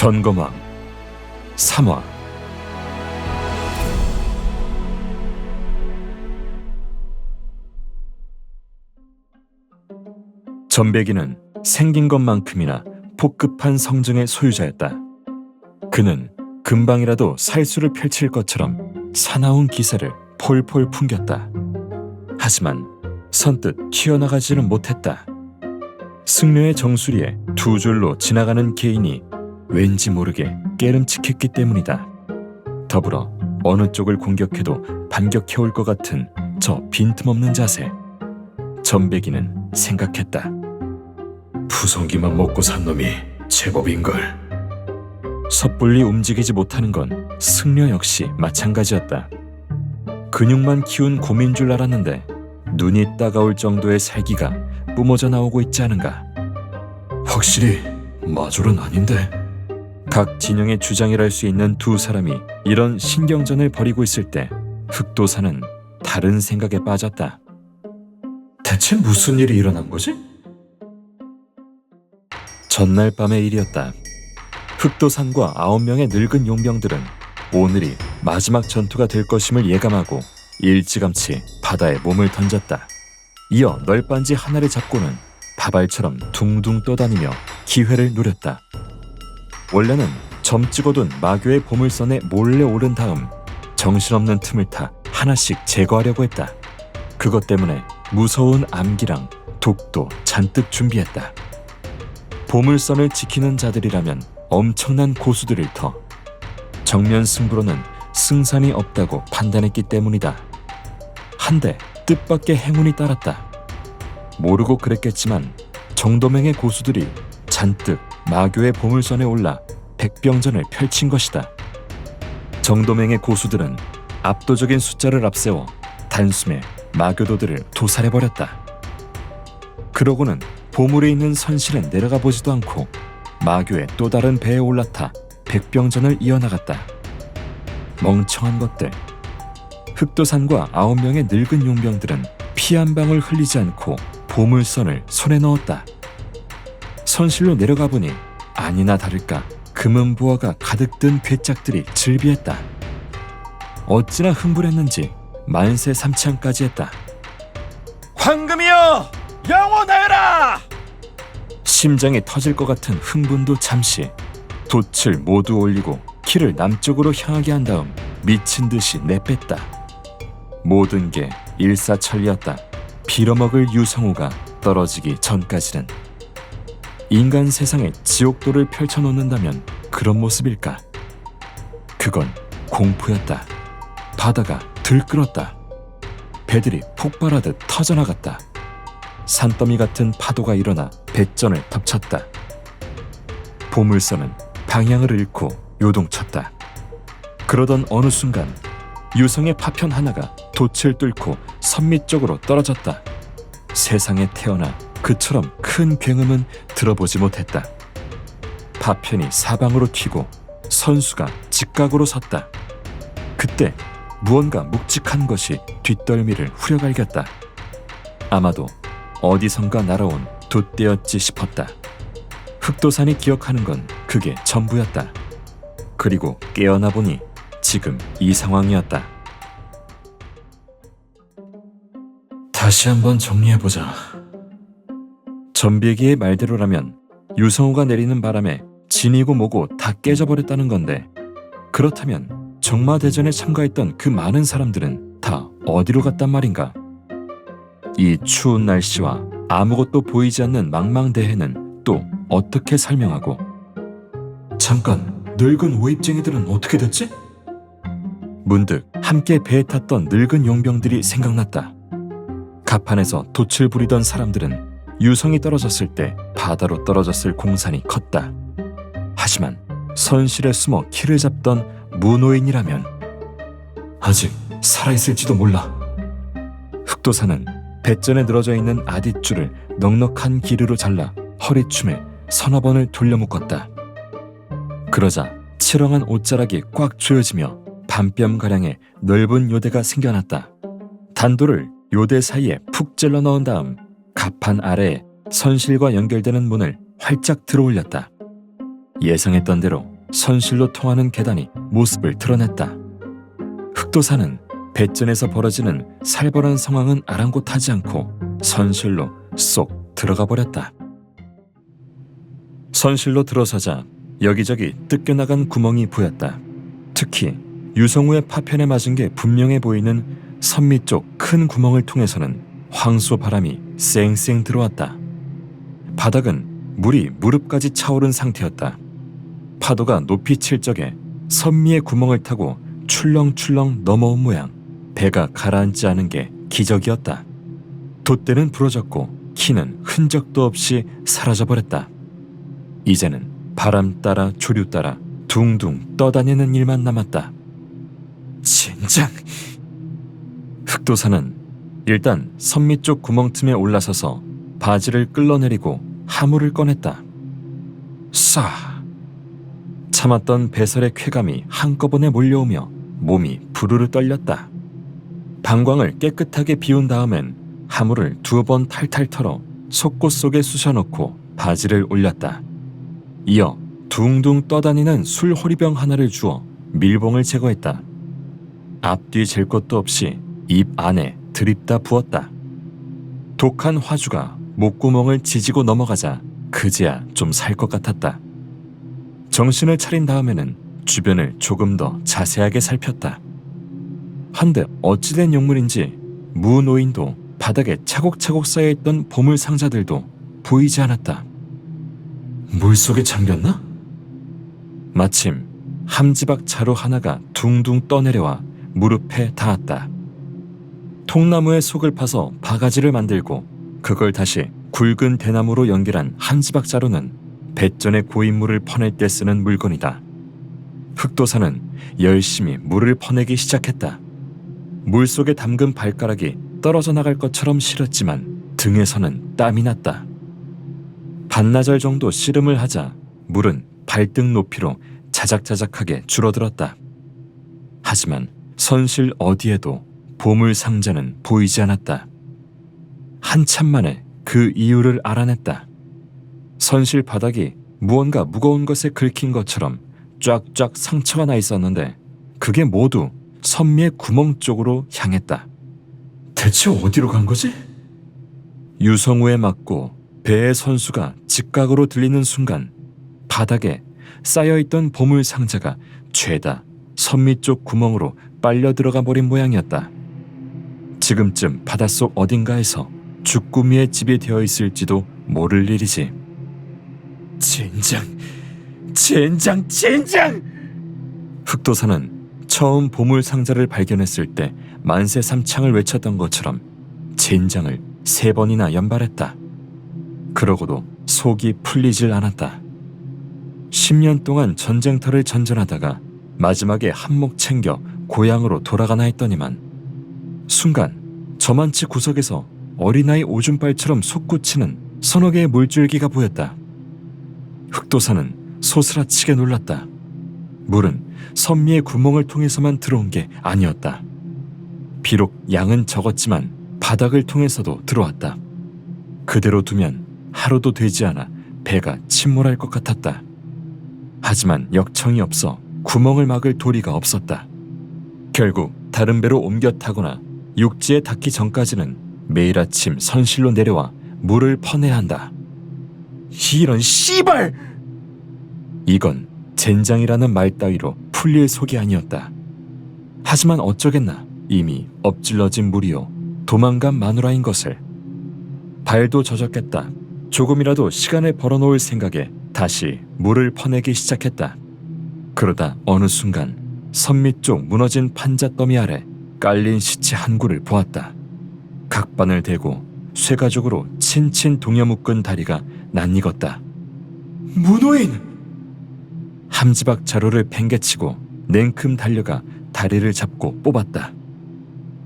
현검왕 3화. 전백이는 생긴 것만큼이나 폭급한 성정의 소유자였다. 그는 금방이라도 살수를 펼칠 것처럼 사나운 기세를 폴폴 풍겼다. 하지만 선뜻 튀어나가지는 못했다. 승려의 정수리에 두 줄로 지나가는 개인이 왠지 모르게 깨름칙했기 때문이다. 더불어 어느 쪽을 공격해도 반격해올 것 같은 저 빈틈없는 자세. 전백이는 생각했다. 푸성기만 먹고 산 놈이 제법인걸. 섣불리 움직이지 못하는 건 승려 역시 마찬가지였다. 근육만 키운 곰인 줄 알았는데 눈이 따가울 정도의 살기가 뿜어져 나오고 있지 않은가. 확실히 마졸은 아닌데. 각 진영의 주장이랄 수 있는 두 사람이 이런 신경전을 벌이고 있을 때 흑도사는 다른 생각에 빠졌다. 대체 무슨 일이 일어난 거지? 전날 밤의 일이었다. 흑도산과 9명의 늙은 용병들은 오늘이 마지막 전투가 될 것임을 예감하고 일찌감치 바다에 몸을 던졌다. 이어 널빤지 하나를 잡고는 바발처럼 둥둥 떠다니며 기회를 노렸다. 원래는 점 찍어둔 마교의 보물선에 몰래 오른 다음 정신없는 틈을 타 하나씩 제거하려고 했다. 그것 때문에 무서운 암기랑 독도 잔뜩 준비했다. 보물선을 지키는 자들이라면 엄청난 고수들일 터. 정면 승부로는 승산이 없다고 판단했기 때문이다. 한데 뜻밖의 행운이 따랐다. 모르고 그랬겠지만 정도명의 고수들이 잔뜩 마교의 보물선에 올라 백병전을 펼친 것이다. 정도명의 고수들은 압도적인 숫자를 앞세워 단숨에 마교도들을 도살해버렸다. 그러고는 보물에 있는 선실에 내려가 보지도 않고 마교의 또 다른 배에 올라타 백병전을 이어나갔다. 멍청한 것들. 흑도산과 9명의 늙은 용병들은 피 한 방울 흘리지 않고 보물선을 손에 넣었다. 선실로 내려가 보니 아니나 다를까 금은보화가 가득 든 괴짝들이 즐비했다. 어찌나 흥분했는지 만세 삼창까지 했다. 황금이여! 영원하여라! 심장이 터질 것 같은 흥분도 잠시. 돛을 모두 올리고 키를 남쪽으로 향하게 한 다음 미친 듯이 내뺐다. 모든 게 일사천리였다. 빌어먹을 유성우가 떨어지기 전까지는. 인간 세상에 지옥도를 펼쳐놓는다면 그런 모습일까? 그건 공포였다. 바다가 들끓었다. 배들이 폭발하듯 터져나갔다. 산더미 같은 파도가 일어나 배전을 덮쳤다. 보물선은 방향을 잃고 요동쳤다. 그러던 어느 순간 유성의 파편 하나가 돛을 뚫고 선미 쪽으로 떨어졌다. 세상에 태어나 그처럼 큰 굉음은 들어보지 못했다. 파편이 사방으로 튀고 선수가 직각으로 섰다. 그때 무언가 묵직한 것이 뒷덜미를 후려갈겼다. 아마도 어디선가 날아온 돛대였지 싶었다. 흑도산이 기억하는 건 그게 전부였다. 그리고 깨어나 보니 지금 이 상황이었다. 다시 한번 정리해보자. 전백이의 말대로라면 유성우가 내리는 바람에 진이고 뭐고 다 깨져버렸다는 건데, 그렇다면 정마대전에 참가했던 그 많은 사람들은 다 어디로 갔단 말인가? 이 추운 날씨와 아무것도 보이지 않는 망망대해는 또 어떻게 설명하고? 잠깐, 늙은 오입쟁이들은 어떻게 됐지? 문득 함께 배에 탔던 늙은 용병들이 생각났다. 갑판에서 돛을 부리던 사람들은 유성이 떨어졌을 때 바다로 떨어졌을 공산이 컸다. 하지만 선실에 숨어 키를 잡던 무노인이라면 아직 살아있을지도 몰라. 흑도사는 배전에 늘어져 있는 아뒷줄을 넉넉한 기르로 잘라 허리춤에 서너 번을 돌려묶었다. 그러자 치렁한 옷자락이 꽉 조여지며 반뼘가량의 넓은 요대가 생겨났다. 단도를 요대 사이에 푹 찔러 넣은 다음 갑판 아래에 선실과 연결되는 문을 활짝 들어올렸다. 예상했던 대로 선실로 통하는 계단이 모습을 드러냈다. 흑도사는 배전에서 벌어지는 살벌한 상황은 아랑곳하지 않고 선실로 쏙 들어가 버렸다. 선실로 들어서자 여기저기 뜯겨나간 구멍이 보였다. 특히 유성우의 파편에 맞은 게 분명해 보이는 선미 쪽 큰 구멍을 통해서는 황소 바람이 쌩쌩 들어왔다. 바닥은 물이 무릎까지 차오른 상태였다. 파도가 높이 칠 적에 선미의 구멍을 타고 출렁출렁 넘어온 모양. 배가 가라앉지 않은 게 기적이었다. 돛대는 부러졌고 키는 흔적도 없이 사라져버렸다. 이제는 바람 따라 조류 따라 둥둥 떠다니는 일만 남았다. 젠장! 흑도사는 일단 선미 쪽 구멍틈에 올라서서 바지를 끌어내리고 하물을 꺼냈다. 싸! 참았던 배설의 쾌감이 한꺼번에 몰려오며 몸이 부르르 떨렸다. 방광을 깨끗하게 비운 다음엔 하물을 2번 탈탈 털어 속옷 속에 쑤셔넣고 바지를 올렸다. 이어 둥둥 떠다니는 술 호리병 하나를 주어 밀봉을 제거했다. 앞뒤 잴 것도 없이 입 안에 들이다 부었다. 독한 화주가 목구멍을 지지고 넘어가자 그제야 좀 살 것 같았다. 정신을 차린 다음에는 주변을 조금 더 자세하게 살폈다. 한데 어찌된 용물인지 무 노인도 바닥에 차곡차곡 쌓여있던 보물 상자들도 보이지 않았다. 물속에 잠겼나? 마침 함지박 자루 하나가 둥둥 떠내려와 무릎에 닿았다. 통나무에 속을 파서 바가지를 만들고 그걸 다시 굵은 대나무로 연결한 함지박 자루는 배전의 고인물을 퍼낼 때 쓰는 물건이다. 흑도사는 열심히 물을 퍼내기 시작했다. 물속에 담근 발가락이 떨어져 나갈 것처럼 시렸지만 등에서는 땀이 났다. 반나절 정도 씨름을 하자 물은 발등 높이로 자작자작하게 줄어들었다. 하지만 선실 어디에도 보물 상자는 보이지 않았다. 한참 만에 그 이유를 알아냈다. 선실 바닥이 무언가 무거운 것에 긁힌 것처럼 쫙쫙 상처가 나 있었는데 그게 모두 선미의 구멍 쪽으로 향했다. 대체 어디로 간 거지? 유성우에 맞고 배의 선수가 직각으로 들리는 순간 바닥에 쌓여있던 보물 상자가 죄다 선미 쪽 구멍으로 빨려 들어가 버린 모양이었다. 지금쯤 바닷속 어딘가에서 주꾸미의 집이 되어 있을지도 모를 일이지. 젠장! 젠장! 젠장! 흑도사는 처음 보물 상자를 발견했을 때 만세 삼창을 외쳤던 것처럼 젠장을 3번이나 연발했다. 그러고도 속이 풀리질 않았다. 10년 동안 전쟁터를 전전하다가 마지막에 한몫 챙겨 고향으로 돌아가나 했더니만 순간 저만치 구석에서 어린아이 오줌발처럼 솟구치는 서너 개의 물줄기가 보였다. 흑도사는 소스라치게 놀랐다. 물은 선미의 구멍을 통해서만 들어온 게 아니었다. 비록 양은 적었지만 바닥을 통해서도 들어왔다. 그대로 두면 하루도 되지 않아 배가 침몰할 것 같았다. 하지만 역청이 없어 구멍을 막을 도리가 없었다. 결국 다른 배로 옮겨 타거나 육지에 닿기 전까지는 매일 아침 선실로 내려와 물을 퍼내야 한다. 이런 씨발! 이건 젠장이라는 말 따위로 풀릴 속이 아니었다. 하지만 어쩌겠나, 이미 엎질러진 물이요 도망간 마누라인 것을. 발도 젖었겠다. 조금이라도 시간을 벌어놓을 생각에 다시 물을 퍼내기 시작했다. 그러다 어느 순간 선미 쪽 무너진 판잣더미 아래 깔린 시체 한 구를 보았다. 각반을 대고 쇠가죽으로 친친 동여 묶은 다리가 낯익었다. 문호인! 함지박 자루를 팽개치고 냉큼 달려가 다리를 잡고 뽑았다.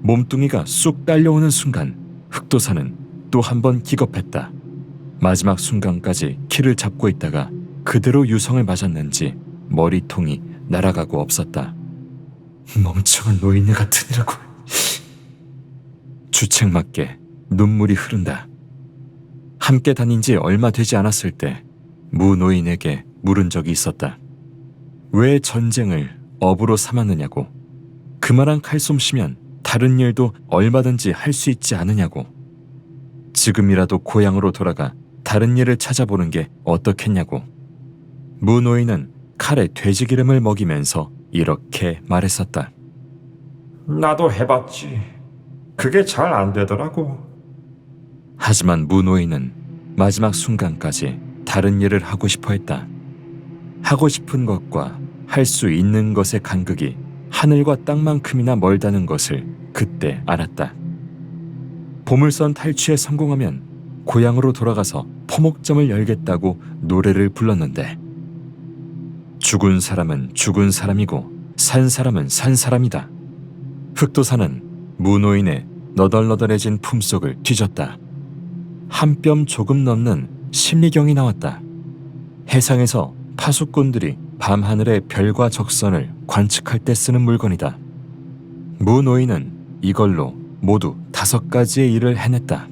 몸뚱이가 쑥 딸려오는 순간 흑도사는 또 한 번 기겁했다. 마지막 순간까지 키를 잡고 있다가 그대로 유성을 맞았는지 머리통이 날아가고 없었다. 멍청한 노인네 같으니라고. 주책맞게 눈물이 흐른다. 함께 다닌 지 얼마 되지 않았을 때 무 노인에게 물은 적이 있었다. 왜 전쟁을 업으로 삼았느냐고. 그만한 칼솜씨면 다른 일도 얼마든지 할 수 있지 않으냐고. 지금이라도 고향으로 돌아가 다른 일을 찾아보는 게 어떻겠냐고. 무노인은 칼에 돼지기름을 먹이면서 이렇게 말했었다. 나도 해봤지. 그게 잘 안 되더라고. 하지만 무노인은 마지막 순간까지 다른 일을 하고 싶어 했다. 하고 싶은 것과 할 수 있는 것의 간극이 하늘과 땅만큼이나 멀다는 것을 그때 알았다. 보물선 탈취에 성공하면 고향으로 돌아가서 포목점을 열겠다고 노래를 불렀는데, 죽은 사람은 죽은 사람이고 산 사람은 산 사람이다. 흑도사는 무노인의 너덜너덜해진 품속을 뒤졌다. 한 뼘 조금 넘는 심리경이 나왔다. 해상에서 파수꾼들이 밤하늘의 별과 적선을 관측할 때 쓰는 물건이다. 무노인은 이걸로 모두 5가지의 일을 해냈다.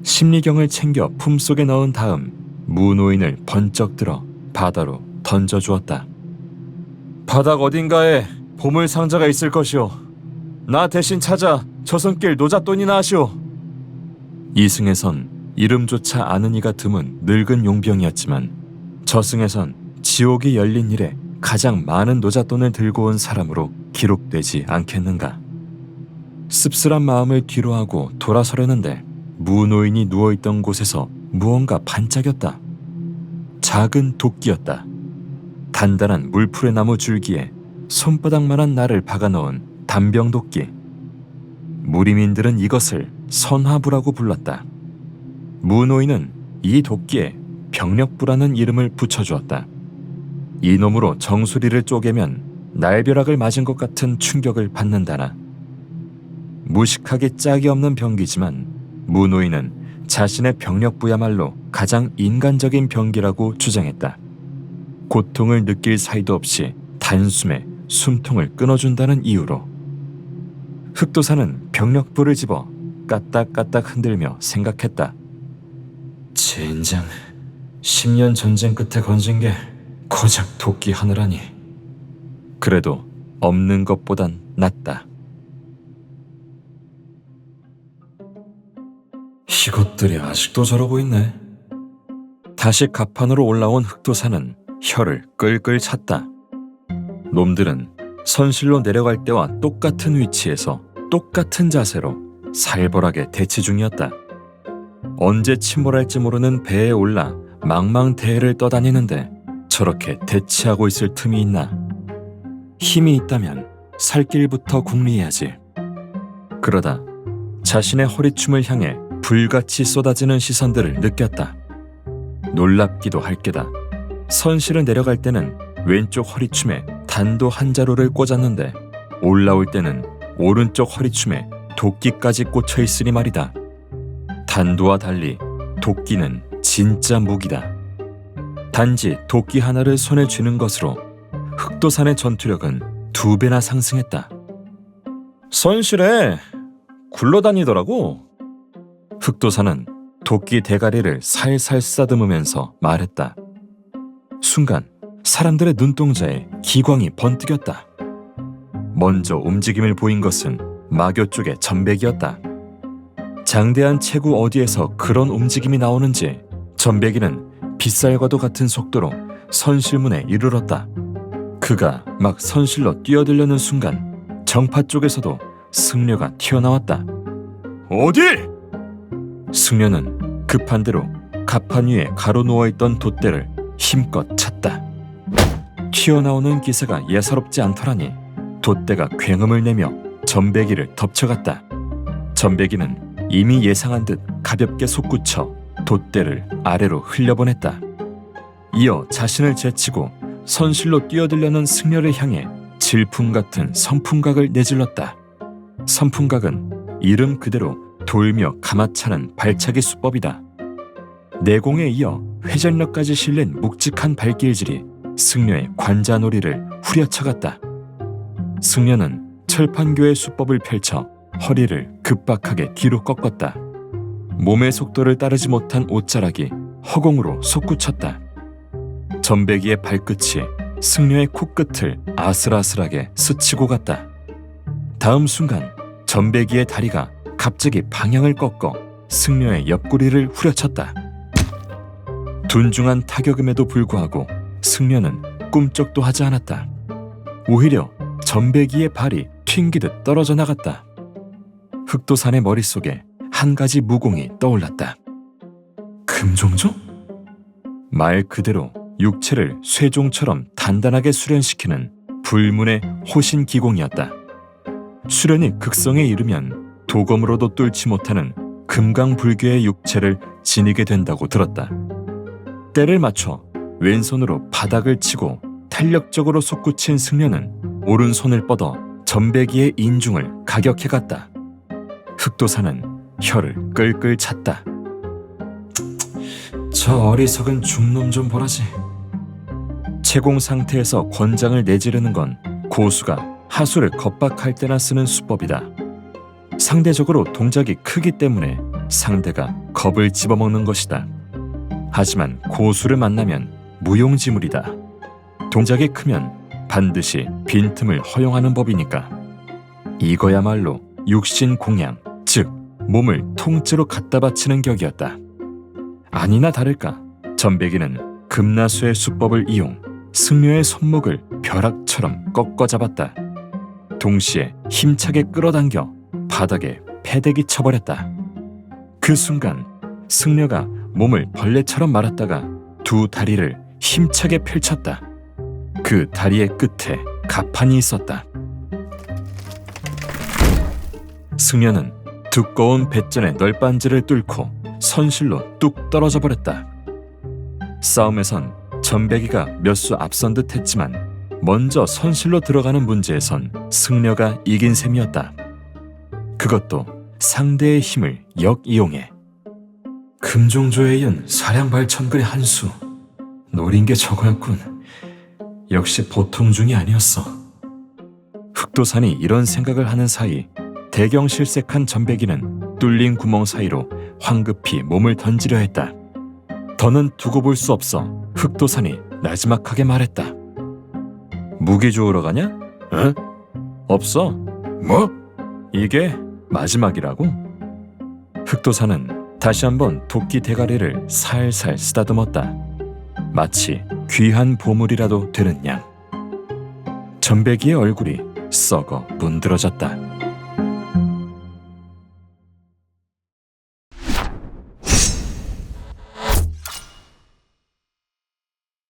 심리경을 챙겨 품속에 넣은 다음 무노인을 번쩍 들어 바다로 던져주었다. 바닥 어딘가에 보물 상자가 있을 것이오. 나 대신 찾아 저승길 노잣돈이나 하시오. 이승에선 이름조차 아는 이가 드문 늙은 용병이었지만 저승에선 지옥이 열린 이래 가장 많은 노잣돈을 들고 온 사람으로 기록되지 않겠는가. 씁쓸한 마음을 뒤로하고 돌아서려는데 무노인이 누워있던 곳에서 무언가 반짝였다. 작은 도끼였다. 단단한 물풀의 나무 줄기에 손바닥만한 날을 박아넣은 단병도끼. 무리민들은 이것을 선화부라고 불렀다. 무노인은 이 도끼에 병력부라는 이름을 붙여주었다. 이놈으로 정수리를 쪼개면 날벼락을 맞은 것 같은 충격을 받는다나. 무식하게 짝이 없는 병기지만 무노인은 자신의 병력부야말로 가장 인간적인 병기라고 주장했다. 고통을 느낄 사이도 없이 단숨에 숨통을 끊어준다는 이유로. 흑도사는 병력부를 집어 까딱까딱 흔들며 생각했다. 젠장, 10년 전쟁 끝에 건진 게 고작 도끼 하느라니. 그래도 없는 것보단 낫다. 이것들이 아직도 저러고 있네. 다시 갑판으로 올라온 흑도사는 혀를 끌끌 찼다. 놈들은 선실로 내려갈 때와 똑같은 위치에서 똑같은 자세로 살벌하게 대치 중이었다. 언제 침몰할지 모르는 배에 올라 망망대해를 떠다니는데 저렇게 대치하고 있을 틈이 있나. 힘이 있다면 살길부터 궁리해야지. 그러다 자신의 허리춤을 향해 불같이 쏟아지는 시선들을 느꼈다. 놀랍기도 할 게다. 선실을 내려갈 때는 왼쪽 허리춤에 단도 한 자루를 꽂았는데 올라올 때는 오른쪽 허리춤에 도끼까지 꽂혀 있으니 말이다. 단도와 달리 도끼는 진짜 무기다. 단지 도끼 하나를 손에 쥐는 것으로 흑도산의 전투력은 2배나 상승했다. 선실에 굴러다니더라고. 흑도사는 도끼 대가리를 살살 쓰다듬으면서 말했다. 순간 사람들의 눈동자에 기광이 번뜩였다. 먼저 움직임을 보인 것은 마교 쪽의 전백이었다. 장대한 체구 어디에서 그런 움직임이 나오는지 전백이는 빗살과도 같은 속도로 선실문에 이르렀다. 그가 막 선실로 뛰어들려는 순간 정파 쪽에서도 승려가 튀어나왔다. 어디? 승려는 급한 대로 갑판 위에 가로 누워있던 돛대를 힘껏 찼다. 튀어나오는 기세가 예사롭지 않더라니 돛대가 굉음을 내며 전배기를 덮쳐갔다. 전배기는 이미 예상한 듯 가볍게 솟구쳐 돛대를 아래로 흘려보냈다. 이어 자신을 제치고 선실로 뛰어들려는 승려를 향해 질풍 같은 선풍각을 내질렀다. 선풍각은 이름 그대로 돌며 가마차는 발차기 수법이다. 내공에 이어 회전력까지 실린 묵직한 발길질이 승려의 관자놀이를 후려쳐갔다. 승려는 철판교의 수법을 펼쳐 허리를 급박하게 뒤로 꺾었다. 몸의 속도를 따르지 못한 옷자락이 허공으로 솟구쳤다. 전배기의 발끝이 승려의 코끝을 아슬아슬하게 스치고 갔다. 다음 순간 전배기의 다리가 갑자기 방향을 꺾어 승려의 옆구리를 후려쳤다. 둔중한 타격음에도 불구하고 승려는 꿈쩍도 하지 않았다. 오히려 전배기의 발이 튕기듯 떨어져 나갔다. 흑도산의 머릿속에 한 가지 무공이 떠올랐다. 금종조? 말 그대로 육체를 쇠종처럼 단단하게 수련시키는 불문의 호신기공이었다. 수련이 극성에 이르면 도검으로도 뚫지 못하는 금강불교의 육체를 지니게 된다고 들었다. 때를 맞춰 왼손으로 바닥을 치고 탄력적으로 솟구친 승려는 오른손을 뻗어 전배기의 인중을 가격해갔다. 흑도사는 혀를 끌끌 찼다. 저 어리석은 중놈 좀 보라지. 채공 상태에서 권장을 내지르는 건 고수가 하수를 겁박할 때나 쓰는 수법이다. 상대적으로 동작이 크기 때문에 상대가 겁을 집어먹는 것이다. 하지만 고수를 만나면 무용지물이다. 동작이 크면 반드시 빈틈을 허용하는 법이니까. 이거야말로 육신공양, 즉 몸을 통째로 갖다 바치는 격이었다. 아니나 다를까 전배기는 금나수의 수법을 이용 승려의 손목을 벼락처럼 꺾어 잡았다. 동시에 힘차게 끌어당겨 바닥에 패대기 쳐버렸다. 그 순간 승려가 몸을 벌레처럼 말았다가 두 다리를 힘차게 펼쳤다. 그 다리의 끝에 가판이 있었다. 승려는 두꺼운 뱃전의 널빤지를 뚫고 선실로 뚝 떨어져 버렸다. 싸움에선 전배기가 몇 수 앞선 듯 했지만 먼저 선실로 들어가는 문제에선 승려가 이긴 셈이었다. 그것도 상대의 힘을 역이용해. 금종조에 이은 사량발천근의 한수. 노린 게 저거였군. 역시 보통 중이 아니었어. 흑도산이 이런 생각을 하는 사이 대경실색한 전배기는 뚫린 구멍 사이로 황급히 몸을 던지려 했다. 더는 두고 볼 수 없어 흑도산이 나지막하게 말했다. 무기 주우러 가냐? 어? 없어. 뭐? 이게 마지막이라고? 흑도산은 다시 한번 도끼 대가리를 살살 쓰다듬었다. 마치 귀한 보물이라도 되는 양. 전배기의 얼굴이 썩어 문드러졌다.